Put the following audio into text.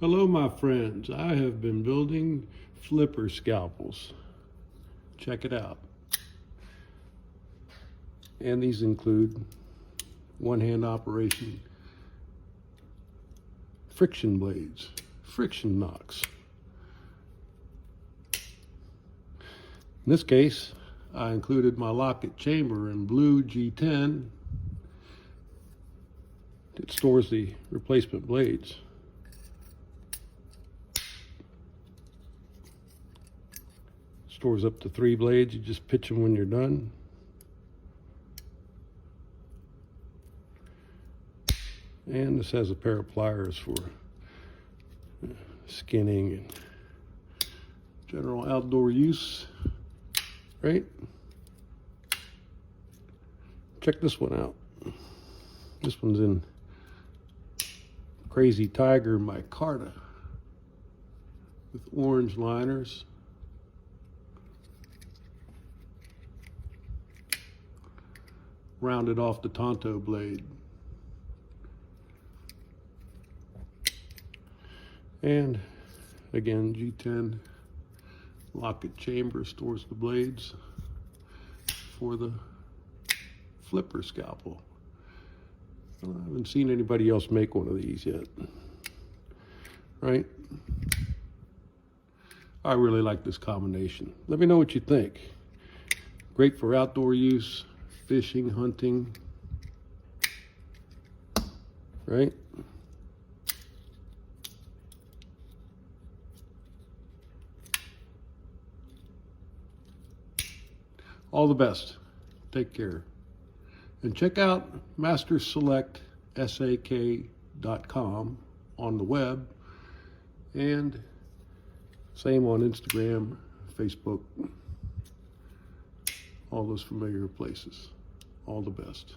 Hello my friends, I have been building flipper scalpels. Check it out. And these include one-hand operation friction blades, Victorinox. In this case, I included my locket chamber in blue G10. It stores the replacement blades. Stores up to 3 blades. You just pitch them when you're done. And this has a pair of pliers for skinning and general outdoor use, right? Check this one out. This one's in Crazy Tiger micarta with orange liners. Rounded off the Tonto blade. And again, G10 locket chamber stores the blades for the flipper scalpel. I haven't seen anybody else make one of these yet, right? I really like this combination. Let me know what you think. Great for outdoor use, fishing, hunting, right? All the best. Take care. And check out masterselectsak.com on the web, and same on Instagram, Facebook, all those familiar places. All the best.